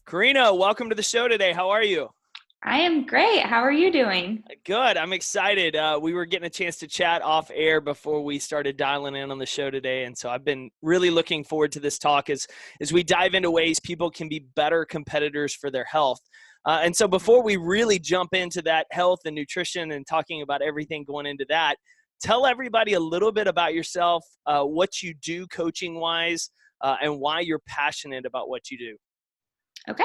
Carina, welcome to the show today. How are you? I am great. How are you doing? Good. I'm excited. We were getting a chance to chat off air before we started dialing in on the show today. And so I've been really looking forward to this talk as we dive into ways people can be better competitors for their health. And so before we really jump into that health and nutrition and talking about everything going into that, tell everybody a little bit about yourself, what you do coaching wise, and why you're passionate about what you do. Okay.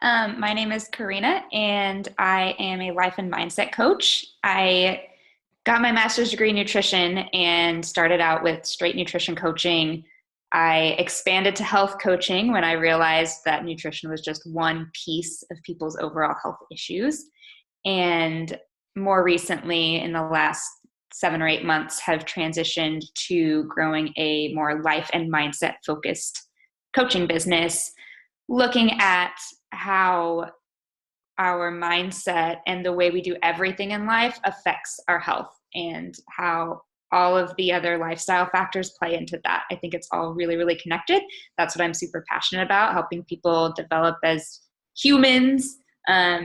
My name is Carina, and I am a life and mindset coach. I got my master's degree in nutrition and started out with straight nutrition coaching. I expanded to health coaching when I realized that nutrition was just one piece of people's overall health issues. And more recently, in the last 7 or 8 months, have transitioned to growing a more life and mindset focused coaching business, looking at how our mindset and the way we do everything in life affects our health and how all of the other lifestyle factors play into that. I think it's all really, really connected. That's what I'm super passionate about, helping people develop as humans,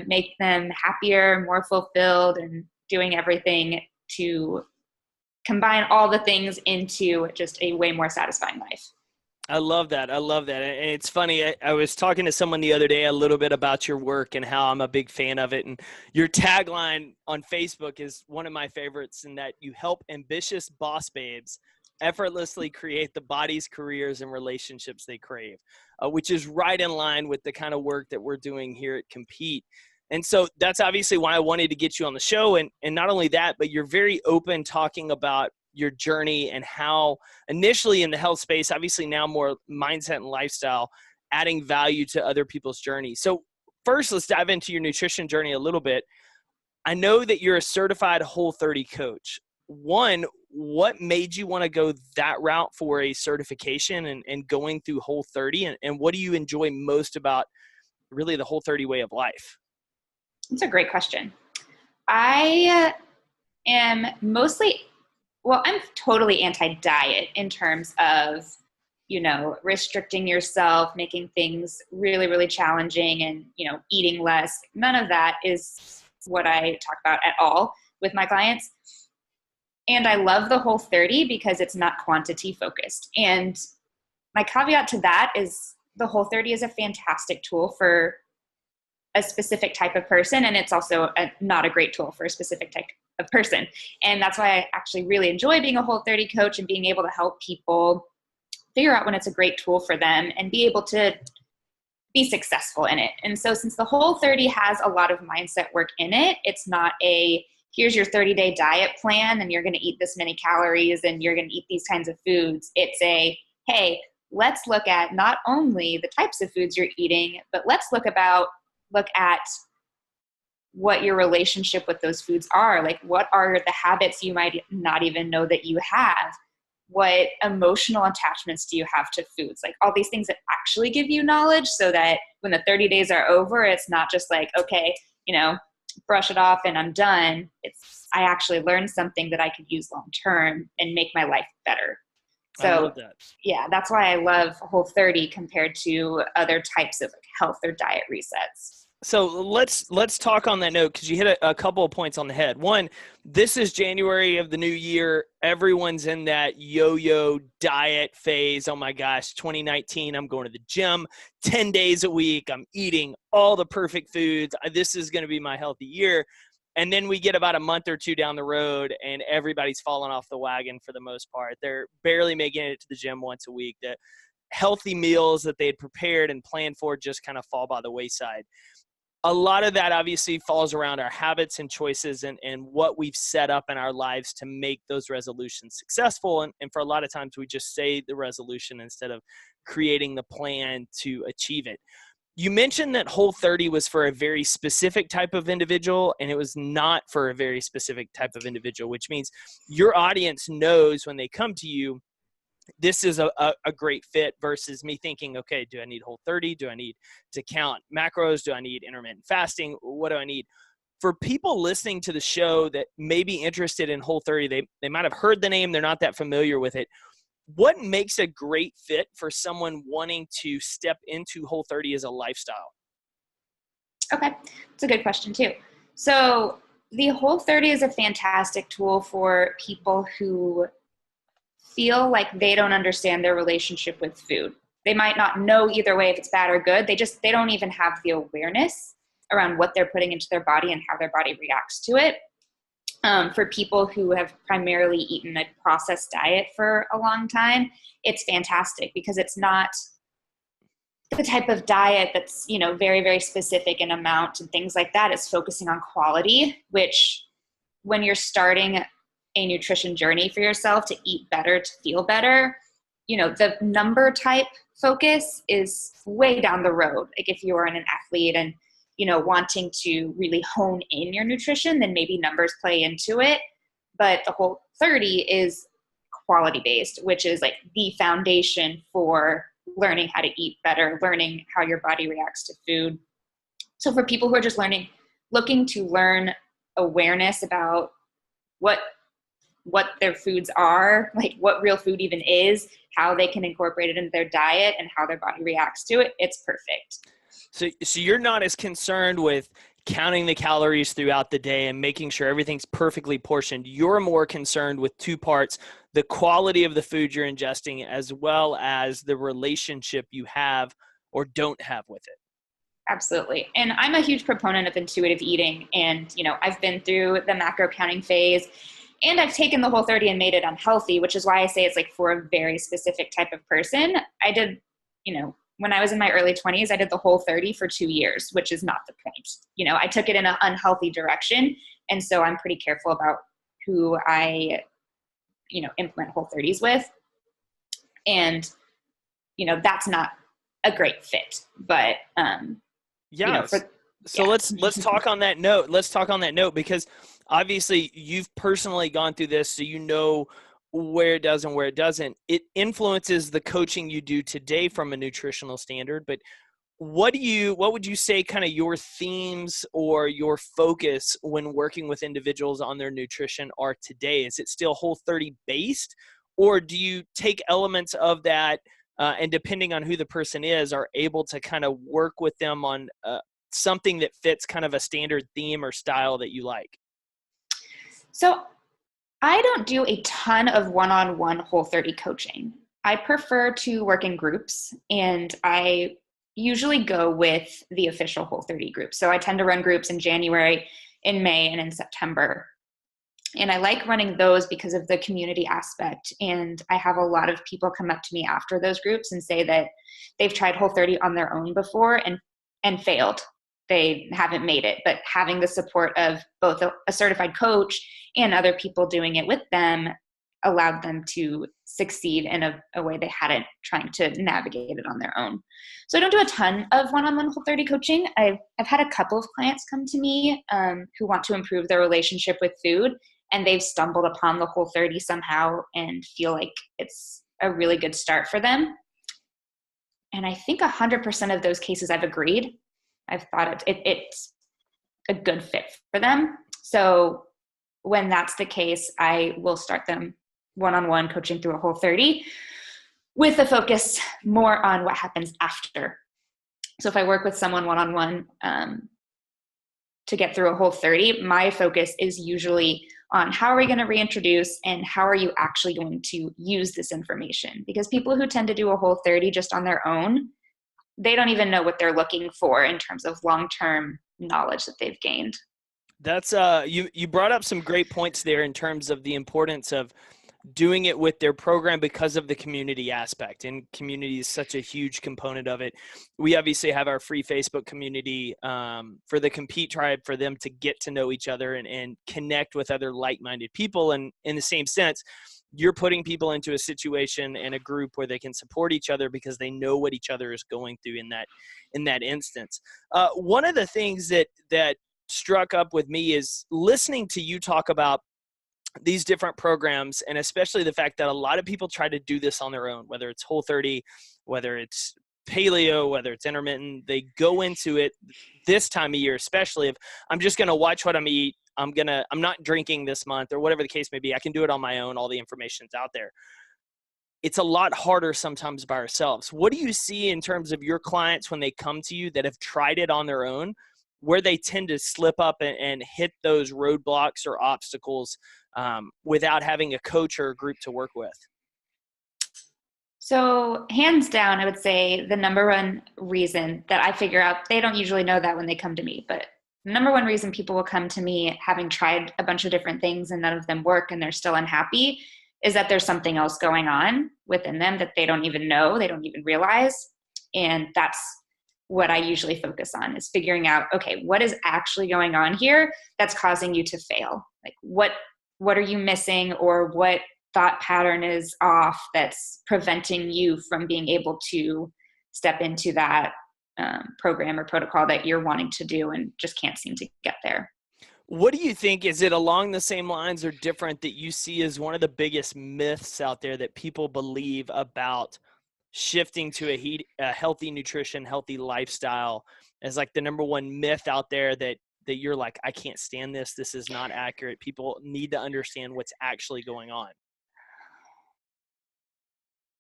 make them happier, more fulfilled, and doing everything to combine all the things into just a way more satisfying life. I love that. I love that. And it's funny. I was talking to someone the other day a little bit about your work and how I'm a big fan of it. And your tagline on Facebook is one of my favorites, in that you help ambitious boss babes effortlessly create the bodies, careers, and relationships they crave, which is right in line with the kind of work that we're doing here at Compete. And so that's obviously why I wanted to get you on the show. And not only that, but you're very open talking about your journey and how initially in the health space, obviously now more mindset and lifestyle, adding value to other people's journey. So first, let's dive into your nutrition journey a little bit. I know that you're a certified Whole30 coach. One, what made you want to go that route for a certification and going through Whole30? And what do you enjoy most about really the Whole30 way of life? That's a great question. I am I'm totally anti-diet in terms of, restricting yourself, making things really, really challenging and, eating less. None of that is what I talk about at all with my clients. And I love the Whole30 because it's not quantity focused. And my caveat to that is the Whole30 is a fantastic tool for a specific type of person, and it's also not a great tool for a specific type of person. And that's why I actually really enjoy being a Whole30 coach and being able to help people figure out when it's a great tool for them and be able to be successful in it. And so since the Whole30 has a lot of mindset work in it, it's not here's your 30-day diet plan and you're going to eat this many calories and you're going to eat these kinds of foods. It's hey, let's look at not only the types of foods you're eating, but let's look at what your relationship with those foods are. Like, what are the habits you might not even know that you have? What emotional attachments do you have to foods? Like, all these things that actually give you knowledge, so that when the 30 days are over, it's not just like, okay, brush it off and I'm done. I actually learned something that I could use long-term and make my life better. So, I love that. Yeah, that's why I love Whole30 compared to other types of health or diet resets. So let's talk on that note, because you hit a couple of points on the head. One, this is January of the new year. Everyone's in that yo-yo diet phase. Oh my gosh, 2019, I'm going to the gym 10 days a week. I'm eating all the perfect foods. This is going to be my healthy year. And then we get about a month or two down the road and everybody's fallen off the wagon for the most part. They're barely making it to the gym once a week. The healthy meals that they had prepared and planned for just kind of fall by the wayside. A lot of that obviously falls around our habits and choices and what we've set up in our lives to make those resolutions successful. And for a lot of times we just say the resolution instead of creating the plan to achieve it. You mentioned that Whole30 was for a very specific type of individual, and it was not for a very specific type of individual, which means your audience knows when they come to you, this is a great fit, versus me thinking, okay, do I need Whole30? Do I need to count macros? Do I need intermittent fasting? What do I need? For people listening to the show that may be interested in Whole30, they might have heard the name, they're not that familiar with it. What makes a great fit for someone wanting to step into Whole30 as a lifestyle? Okay, that's a good question too. So the Whole30 is a fantastic tool for people who feel like they don't understand their relationship with food. They might not know either way if it's bad or good. They don't even have the awareness around what they're putting into their body and how their body reacts to it. For people who have primarily eaten a processed diet for a long time, it's fantastic because it's not the type of diet that's, very, very specific in amount and things like that. It's focusing on quality, which when you're starting a nutrition journey for yourself to eat better, to feel better, the number type focus is way down the road. Like if you are an athlete and, wanting to really hone in your nutrition, then maybe numbers play into it. But the Whole30 is quality based, which is like the foundation for learning how to eat better, learning how your body reacts to food. So for people who are just looking to learn awareness about what their foods are, like what real food even is, how they can incorporate it into their diet and how their body reacts to it, it's perfect. So you're not as concerned with counting the calories throughout the day and making sure everything's perfectly portioned. You're more concerned with two parts: the quality of the food you're ingesting, as well as the relationship you have or don't have with it. Absolutely. And I'm a huge proponent of intuitive eating. And, I've been through the macro counting phase and I've taken the Whole30 and made it unhealthy, which is why I say it's like for a very specific type of person. I did, when I was in my early 20s, I did the Whole30 for 2 years, which is not the point. I took it in an unhealthy direction. And so I'm pretty careful about who I, implement Whole30s with. And, that's not a great fit, but, let's talk on that note. Let's talk on that note, because obviously you've personally gone through this, so you know where it does and where it doesn't. It influences the coaching you do today from a nutritional standard, but what would you say kind of your themes or your focus when working with individuals on their nutrition are today? Is it still Whole30 based, or do you take elements of that and depending on who the person is, are able to kind of work with them on something that fits kind of a standard theme or style that you like? So I don't do a ton of one-on-one Whole30 coaching. I prefer to work in groups, and I usually go with the official Whole30 group. So I tend to run groups in January, in May, and in September. And I like running those because of the community aspect. And I have a lot of people come up to me after those groups and say that they've tried Whole30 on their own before and failed. They haven't made it, but having the support of both a certified coach and other people doing it with them allowed them to succeed in a way they hadn't, trying to navigate it on their own. So I don't do a ton of one-on-one Whole30 coaching. I've had a couple of clients come to me who want to improve their relationship with food, and they've stumbled upon the Whole30 somehow and feel like it's a really good start for them. And I think 100% of those cases I've agreed. I've thought it's a good fit for them. So when that's the case, I will start them one-on-one coaching through a Whole30 with a focus more on what happens after. So if I work with someone one-on-one to get through a Whole30, my focus is usually on how are we going to reintroduce and how are you actually going to use this information? Because people who tend to do a Whole30 just on their own, they don't even know what they're looking for in terms of long-term knowledge that they've gained. That's you brought up some great points there in terms of the importance of doing it with their program because of the community aspect, and community is such a huge component of it. We obviously have our free Facebook community for the Compete Tribe, for them to get to know each other and connect with other like-minded people. And in the same sense, you're putting people into a situation and a group where they can support each other because they know what each other is going through in that instance. One of the things that struck up with me is listening to you talk about these different programs, and especially the fact that a lot of people try to do this on their own, whether it's Whole30, whether it's paleo, whether it's intermittent. They go into it this time of year, especially if I'm just going to watch what I'm eat. I'm not drinking this month, or whatever the case may be. I can do it on my own. All the information's out there. It's a lot harder sometimes by ourselves. What do you see in terms of your clients when they come to you that have tried it on their own? where they tend to slip up and hit those roadblocks or obstacles without having a coach or a group to work with? So hands down, I would say the number one reason that I figure out, they don't usually know that when they come to me, but the number one reason people will come to me having tried a bunch of different things and none of them work and they're still unhappy is that there's something else going on within them that they don't even know, they don't even realize. And that's what I usually focus on, is figuring out, okay, what is actually going on here that's causing you to fail? Like what are you missing, or what thought pattern is off that's preventing you from being able to step into that program or protocol that you're wanting to do and just can't seem to get there. What do you think, is it along the same lines or different, that you see as one of the biggest myths out there that people believe about shifting to a healthy nutrition, healthy lifestyle, as like the number one myth out there that you're like, I can't stand this. This is not accurate. People need to understand what's actually going on.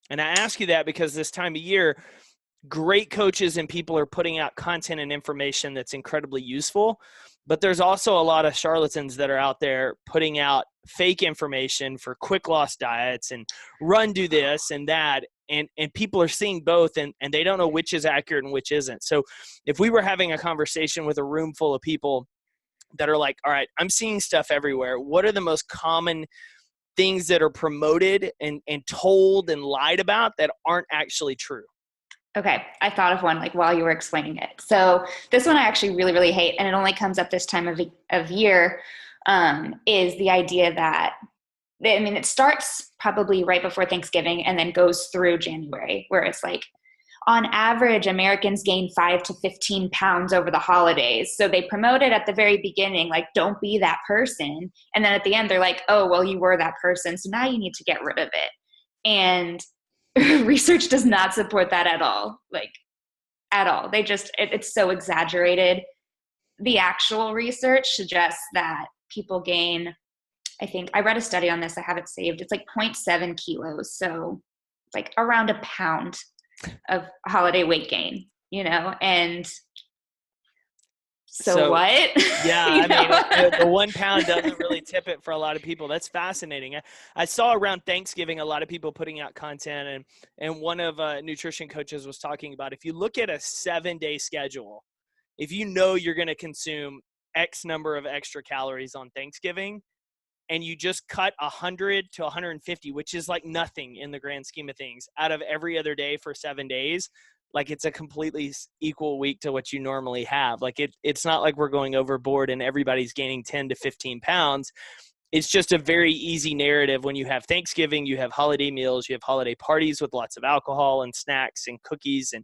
And I ask you that because this time of year, great coaches and people are putting out content and information that's incredibly useful, but there's also a lot of charlatans that are out there putting out fake information for quick loss diets and do this and that. And people are seeing both and they don't know which is accurate and which isn't. So if we were having a conversation with a room full of people that are like, all right, I'm seeing stuff everywhere, what are the most common things that are promoted and told and lied about that aren't actually true? Okay, I thought of one like while you were explaining it. So this one I actually really, really hate, and it only comes up this time of year, is the idea that, I mean, it starts probably right before Thanksgiving and then goes through January, where it's like, on average, Americans gain 5 to 15 pounds over the holidays. So they promote it at the very beginning, like, don't be that person. And then at the end, they're like, oh, well, you were that person, so now you need to get rid of it. And research does not support that at all, like at all. They just, it's so exaggerated. The actual research suggests that people gain, I think, I read a study on this, I have it saved. It's like 0.7 kilos. So like around a pound of holiday weight gain, and so what? Yeah, I mean, the 1 pound doesn't really tip it for a lot of people. That's fascinating. I saw around Thanksgiving a lot of people putting out content, and one of nutrition coaches was talking about, if you look at a 7-day schedule, if you know you're going to consume X number of extra calories on Thanksgiving, and you just cut 100 to 150, which is like nothing in the grand scheme of things, out of every other day for 7 days, like it's a completely equal week to what you normally have. Like it's not like we're going overboard and everybody's gaining 10 to 15 pounds. It's just a very easy narrative. When you have Thanksgiving, you have holiday meals, you have holiday parties with lots of alcohol and snacks and cookies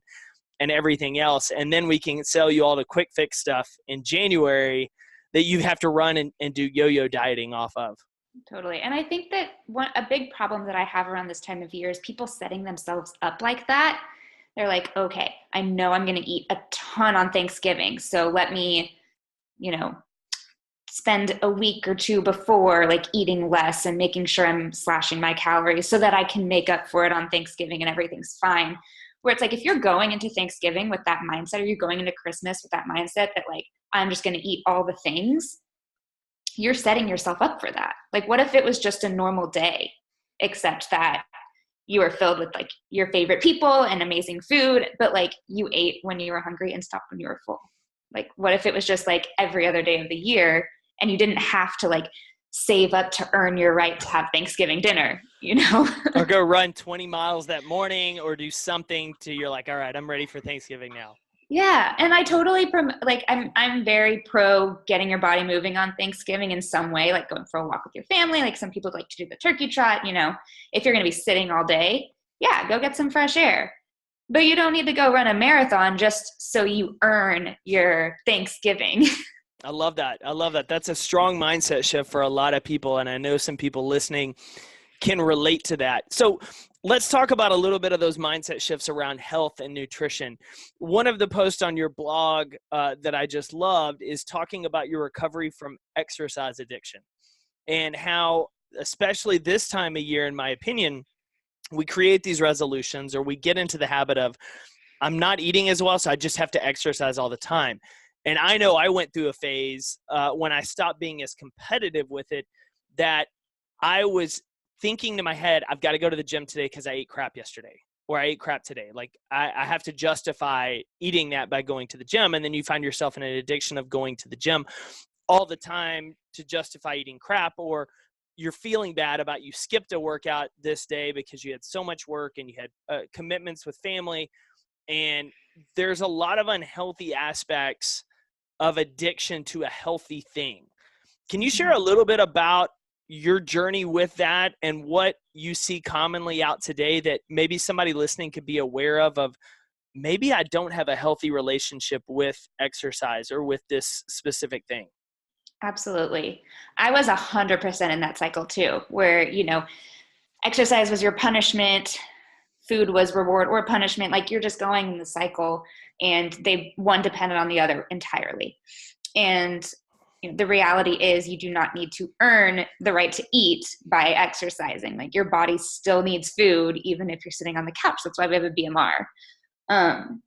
and everything else. And then we can sell you all the quick fix stuff in January that you have to run and do yo-yo dieting off of. Totally. And I think that a big problem that I have around this time of year is people setting themselves up like that. They're like, okay, I know I'm going to eat a ton on Thanksgiving, so let me, spend a week or two before like eating less and making sure I'm slashing my calories so that I can make up for it on Thanksgiving and everything's fine. Where it's like, if you're going into Thanksgiving with that mindset, or you're going into Christmas with that mindset that like, I'm just going to eat all the things, you're setting yourself up for that. Like, what if it was just a normal day, except that you were filled with like your favorite people and amazing food, but like you ate when you were hungry and stopped when you were full? Like, what if it was just like every other day of the year and you didn't have to like save up to earn your right to have Thanksgiving dinner, or go run 20 miles that morning, or do something you're like, all right, I'm ready for Thanksgiving now. Yeah. And I totally, I'm very pro getting your body moving on Thanksgiving in some way, like going for a walk with your family. Like some people like to do the turkey trot, if you're going to be sitting all day, yeah, go get some fresh air. But you don't need to go run a marathon just so you earn your Thanksgiving. I love that. That's a strong mindset shift for a lot of people. And I know some people listening can relate to that. So let's talk about a little bit of those mindset shifts around health and nutrition. One of the posts on your blog that I just loved is talking about your recovery from exercise addiction, and how, especially this time of year, in my opinion, we create these resolutions, or we get into the habit of, I'm not eating as well, so I just have to exercise all the time. And I know I went through a phase when I stopped being as competitive with it, that I was thinking to my head, I've got to go to the gym today because I ate crap yesterday, or I ate crap today. Like I have to justify eating that by going to the gym. And then you find yourself in an addiction of going to the gym all the time to justify eating crap, or you're feeling bad about you skipped a workout this day because you had so much work and you had commitments with family. And there's a lot of unhealthy aspects of addiction to a healthy thing. Can you share a little bit about your journey with that and what you see commonly out today that maybe somebody listening could be aware of maybe I don't have a healthy relationship with exercise or with this specific thing? Absolutely. I was 100% in that cycle too, where, exercise was your punishment, food was reward or punishment. Like you're just going in the cycle, and one depended on the other entirely. And the reality is you do not need to earn the right to eat by exercising. Like your body still needs food, even if you're sitting on the couch. That's why we have a BMR. And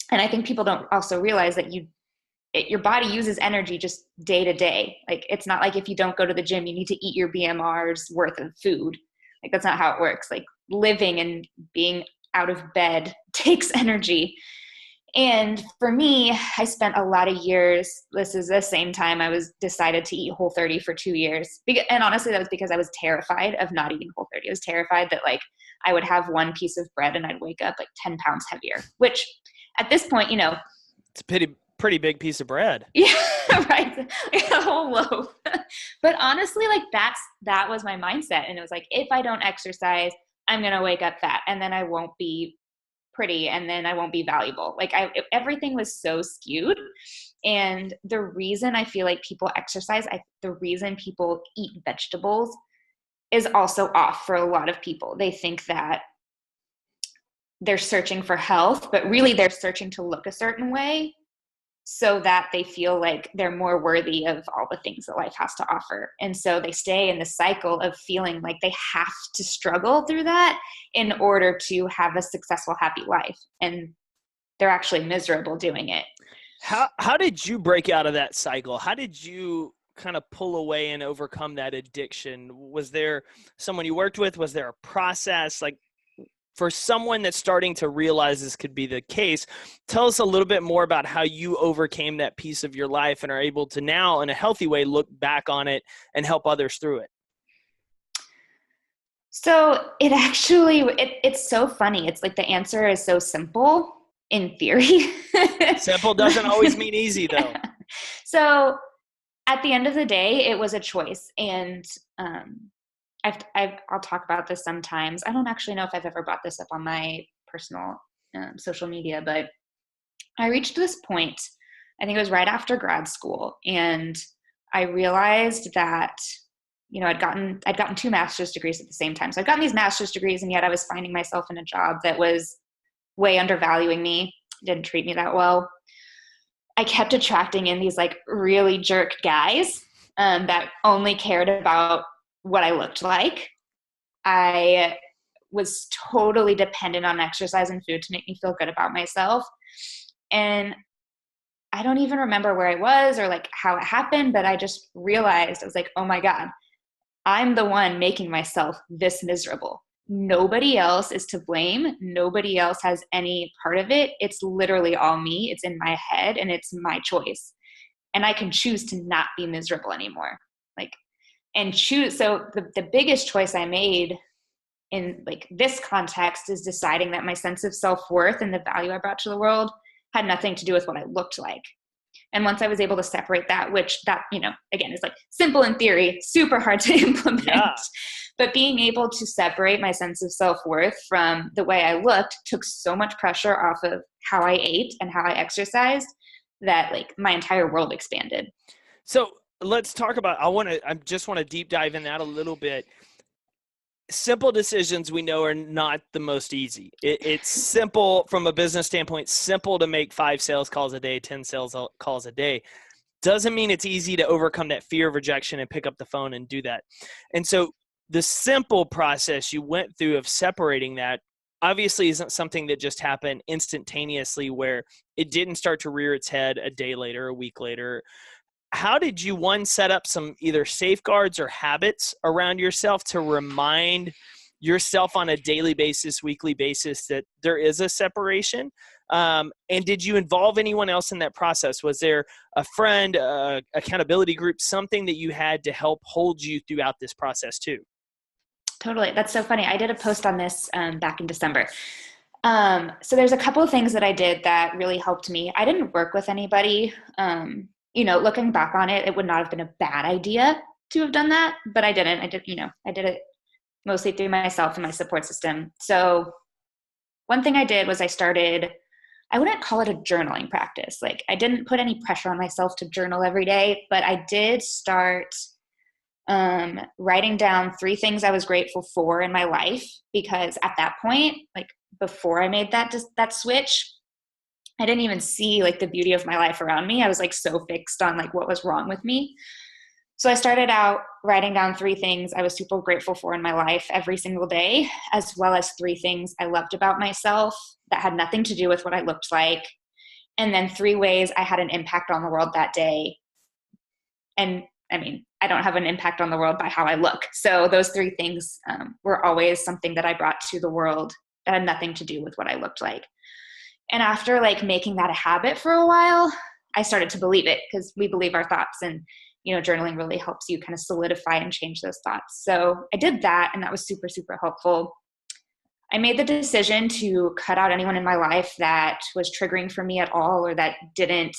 I think people don't also realize that your body uses energy just day to day. Like it's not like if you don't go to the gym, you need to eat your BMR's worth of food. Like that's not how it works. Like living and being out of bed takes energy. And for me, I spent a lot of years, this is the same time I decided to eat Whole30 for 2 years. And honestly, that was because I was terrified of not eating Whole30. I was terrified that like I would have one piece of bread and I'd wake up like 10 pounds heavier, which at this point, it's a pretty big piece of bread. Yeah, right. Like a whole loaf. But honestly, like that was my mindset. And it was like, if I don't exercise, I'm going to wake up fat, and then I won't be pretty, and then I won't be valuable. Like everything was so skewed. And the reason I feel like people exercise, the reason people eat vegetables is also off for a lot of people. They think that they're searching for health, but really they're searching to look a certain way so that they feel like they're more worthy of all the things that life has to offer. And so they stay in the cycle of feeling like they have to struggle through that in order to have a successful, happy life. And they're actually miserable doing it. How did you break out of that cycle? How did you kind of pull away and overcome that addiction? Was there someone you worked with? Was there a process? Like, for someone that's starting to realize this could be the case, tell us a little bit more about how you overcame that piece of your life and are able to now, in a healthy way, look back on it and help others through it. So it's so funny. It's like the answer is so simple in theory. Simple doesn't always mean easy, though. So at the end of the day, it was a choice. And I'll talk about this sometimes. I don't actually know if I've ever brought this up on my personal social media, but I reached this point, I think it was right after grad school, and I realized that, I'd gotten 2 master's degrees at the same time. So I'd gotten these master's degrees, and yet I was finding myself in a job that was way undervaluing me, didn't treat me that well. I kept attracting in these like really jerk guys that only cared about what I looked like. I was totally dependent on exercise and food to make me feel good about myself. And I don't even remember where I was or like how it happened, but I just realized, I was like, oh my God, I'm the one making myself this miserable. Nobody else is to blame. Nobody else has any part of it. It's literally all me. It's in my head, and it's my choice. And I can choose to not be miserable anymore. So the biggest choice I made in like this context is deciding that my sense of self-worth and the value I brought to the world had nothing to do with what I looked like. And once I was able to separate that, which again, is like simple in theory, super hard to implement, but being able to separate my sense of self-worth from the way I looked took so much pressure off of how I ate and how I exercised that like my entire world expanded. So let's talk about, I just want to deep dive in that a little bit. Simple decisions we know are not the most easy. It's simple from a business standpoint, simple to make 5 sales calls a day, 10 sales calls a day. Doesn't mean it's easy to overcome that fear of rejection and pick up the phone and do that. And so the simple process you went through of separating that, obviously isn't something that just happened instantaneously, where it didn't start to rear its head a day later, a week later. How did you, one, set up some either safeguards or habits around yourself to remind yourself on a daily basis, weekly basis, that there is a separation? And did you involve anyone else in that process? Was there a friend, accountability group, something that you had to help hold you throughout this process too? Totally. That's so funny. I did a post on this back in December. So there's a couple of things that I did that really helped me. I didn't work with anybody. Looking back on it, it would not have been a bad idea to have done that, but I didn't. I did it mostly through myself and my support system. So one thing I did was I wouldn't call it a journaling practice. Like, I didn't put any pressure on myself to journal every day, but I did start writing down 3 things I was grateful for in my life, because at that point, like before I made that switch, I didn't even see like the beauty of my life around me. I was like so fixed on like what was wrong with me. So I started out writing down 3 things I was super grateful for in my life every single day, as well as 3 things I loved about myself that had nothing to do with what I looked like. And then 3 ways I had an impact on the world that day. And I mean, I don't have an impact on the world by how I look. So those 3 things were always something that I brought to the world that had nothing to do with what I looked like. And after like making that a habit for a while, I started to believe it, because we believe our thoughts, and, journaling really helps you kind of solidify and change those thoughts. So I did that, and that was super, super helpful. I made the decision to cut out anyone in my life that was triggering for me at all, or that didn't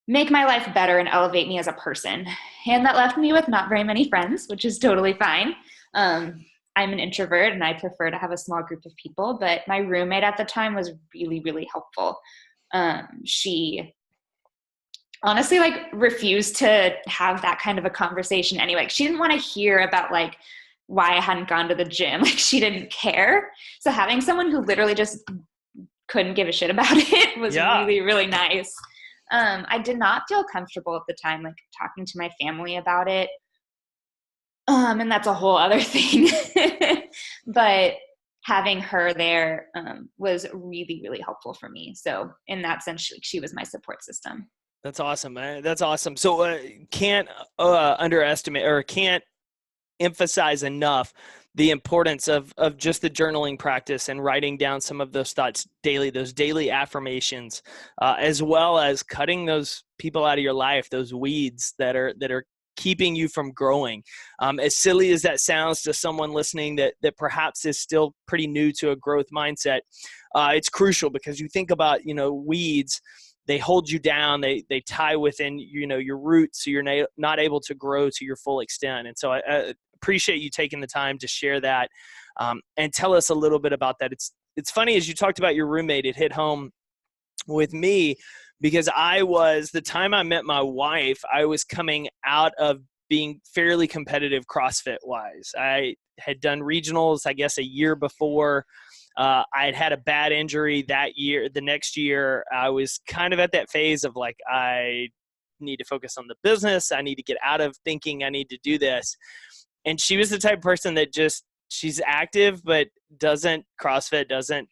make my life better and elevate me as a person. And that left me with not very many friends, which is totally fine. I'm an introvert and I prefer to have a small group of people, but my roommate at the time was really, really helpful. She honestly like refused to have that kind of a conversation anyway. She didn't want to hear about like why I hadn't gone to the gym. Like, she didn't care. So having someone who literally just couldn't give a shit about it was really, really nice. I did not feel comfortable at the time, like talking to my family about it. And that's a whole other thing. But having her there was really, really helpful for me. So in that sense, she was my support system. That's awesome, man. That's awesome. So can't underestimate, or can't emphasize enough, the importance of just the journaling practice and writing down some of those thoughts daily, those daily affirmations, as well as cutting those people out of your life, those weeds that are keeping you from growing. As silly as that sounds to someone listening that perhaps is still pretty new to a growth mindset, it's crucial, because you think about, weeds, they hold you down, they tie within, your roots, so you're not able to grow to your full extent. And so I appreciate you taking the time to share that, and tell us a little bit about that. It's funny, as you talked about your roommate, it hit home with me, because the time I met my wife, I was coming out of being fairly competitive CrossFit wise. I had done regionals, I guess, a year before. I had a bad injury that year. The next year, I was kind of at that phase of like, I need to focus on the business. I need to get out of thinking I need to do this. And she was the type of person that she's active, but doesn't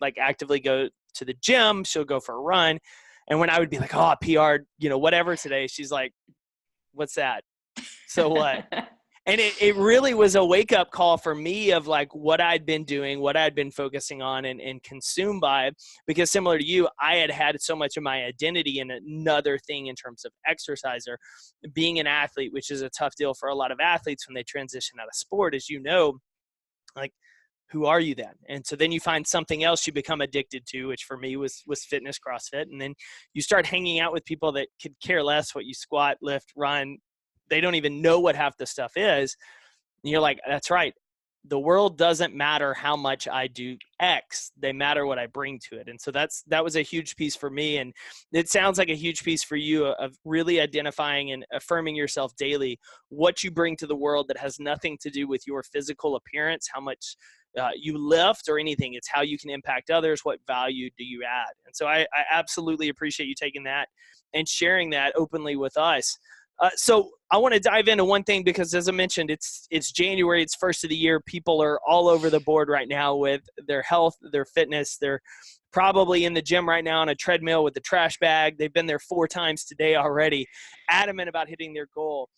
like actively go to the gym. She'll go for a run. And when I would be like, oh, I PR'd, whatever today, she's like, what's that? So what? And it really was a wake-up call for me of like what I'd been doing, what I'd been focusing on and consumed by, because similar to you, I had so much of my identity in another thing in terms of exercise or being an athlete, which is a tough deal for a lot of athletes when they transition out of sport, as you know, like, who are you then? And so then you find something else you become addicted to, which for me was fitness, CrossFit. And then you start hanging out with people that could care less what you squat, lift, run. They don't even know what half the stuff is. And you're like, that's right. The world doesn't matter how much I do X. They matter what I bring to it. And so that was a huge piece for me. And it sounds like a huge piece for you of really identifying and affirming yourself daily, what you bring to the world that has nothing to do with your physical appearance, how much you lift or anything. It's how you can impact others. What value do you add? And so I absolutely appreciate you taking that and sharing that openly with us. So I want to dive into one thing because, as I mentioned, it's January. It's first of the year. People are all over the board right now with their health, their fitness. They're probably in the gym right now on a treadmill with the trash bag. They've been there 4 times today already, adamant about hitting their goal.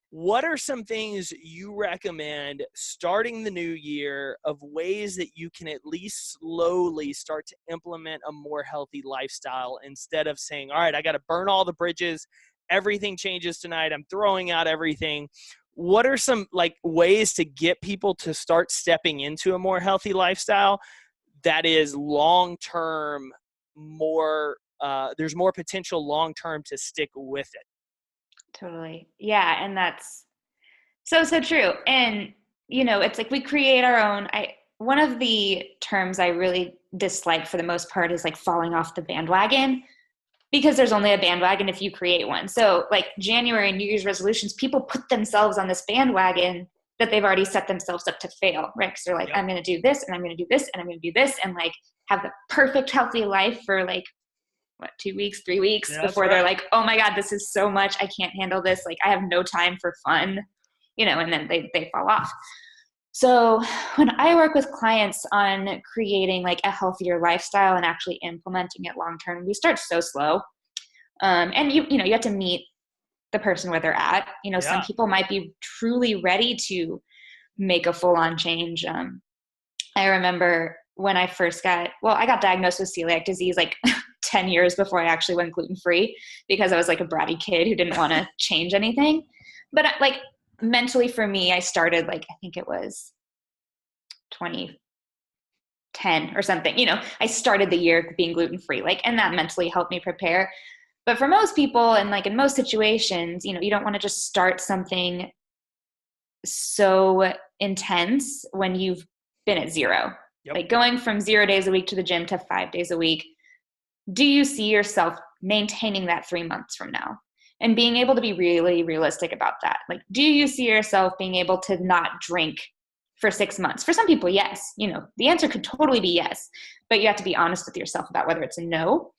What are some things you recommend starting the new year of ways that you can at least slowly start to implement a more healthy lifestyle instead of saying, all right, I got to burn all the bridges. Everything changes tonight. I'm throwing out everything. What are some ways to get people to start stepping into a more healthy lifestyle that is long-term there's more potential long-term to stick with it? Totally. Yeah. And that's so true. And, it's like we create our own. One of the terms I really dislike for the most part is falling off the bandwagon, because there's only a bandwagon if you create one. So January and New Year's resolutions, people put themselves on this bandwagon that they've already set themselves up to fail, right? Because they're like, yep, I'm going to do this and I'm going to do this and I'm going to do this, and have the perfect healthy life for 2 weeks, 3 weeks before they're like, oh my God, this is so much. I can't handle this. I have no time for fun, and then they fall off. So when I work with clients on creating a healthier lifestyle and actually implementing it long-term, we start so slow. And you have to meet the person where they're at. Some people might be truly ready to make a full-on change. I remember when I got diagnosed with celiac disease 10 years before I actually went gluten-free, because I was a bratty kid who didn't want to change anything. But mentally for me, I started I think it was 2010 or something. I started the year being gluten-free, and that mentally helped me prepare. But for most people, and in most situations, you don't want to just start something so intense when you've been at zero. Yep. Going from 0 days a week to the gym to 5 days a week. Do you see yourself maintaining that 3 months from now? And being able to be really realistic about that. Do you see yourself being able to not drink for 6 months? For some people, yes. The answer could totally be yes, but you have to be honest with yourself about whether it's a no.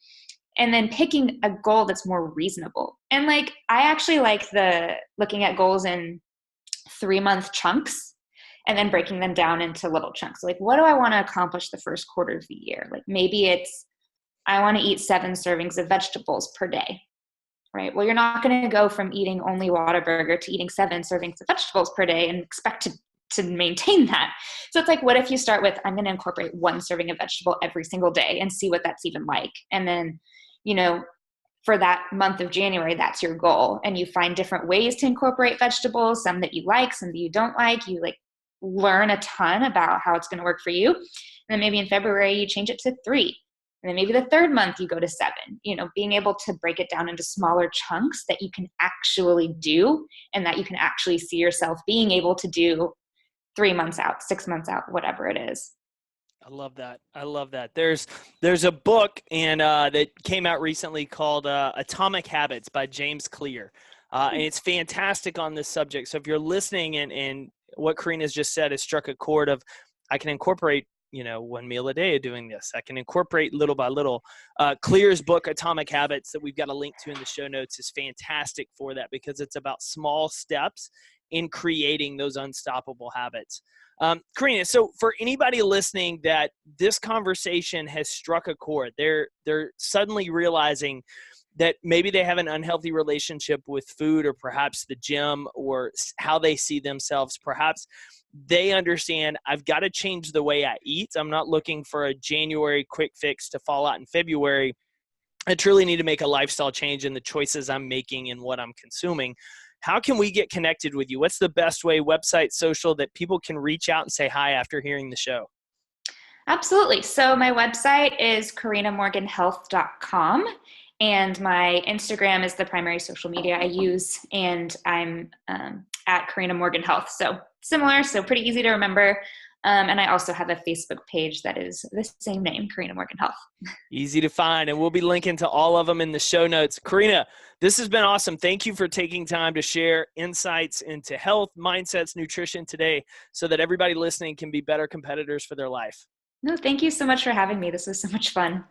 And then picking a goal that's more reasonable. And I actually like looking at goals in 3-month chunks and then breaking them down into little chunks. What do I want to accomplish the first quarter of the year? Maybe it's, I want to eat 7 servings of vegetables per day, right? Well, you're not going to go from eating only Whataburger to eating 7 servings of vegetables per day and expect to maintain that. So it's what if you start with, I'm going to incorporate 1 serving of vegetable every single day and see what that's even like. And then, for that month of January, that's your goal. And you find different ways to incorporate vegetables, some that you like, some that you don't like. You learn a ton about how it's going to work for you. And then maybe in February, you change it to 3. And then maybe the 3rd month you go to 7, being able to break it down into smaller chunks that you can actually do and that you can actually see yourself being able to do 3 months out, 6 months out, whatever it is. I love that. I love that. There's a book that came out recently called Atomic Habits by James Clear. And it's fantastic on this subject. So if you're listening and what Carina's just said has struck a chord of, I can incorporate 1 meal a day of doing this. I can incorporate little by little. Clear's book, Atomic Habits, that we've got a link to in the show notes, is fantastic for that, because it's about small steps in creating those unstoppable habits. Carina, so for anybody listening that this conversation has struck a chord, they're suddenly realizing that maybe they have an unhealthy relationship with food, or perhaps the gym, or how they see themselves. Perhaps they understand, I've got to change the way I eat. I'm not looking for a January quick fix to fall out in February. I truly need to make a lifestyle change in the choices I'm making and what I'm consuming. How can we get connected with you? What's the best way, website, social, that people can reach out and say hi after hearing the show? Absolutely. So my website is carinamorganhealth.com. And my Instagram is the primary social media I use, and I'm at Carina Morgan Health. So similar, so pretty easy to remember. And I also have a Facebook page that is the same name, Carina Morgan Health. Easy to find, and we'll be linking to all of them in the show notes. Carina, this has been awesome. Thank you for taking time to share insights into health, mindsets, nutrition today, so that everybody listening can be better competitors for their life. No, thank you so much for having me. This was so much fun.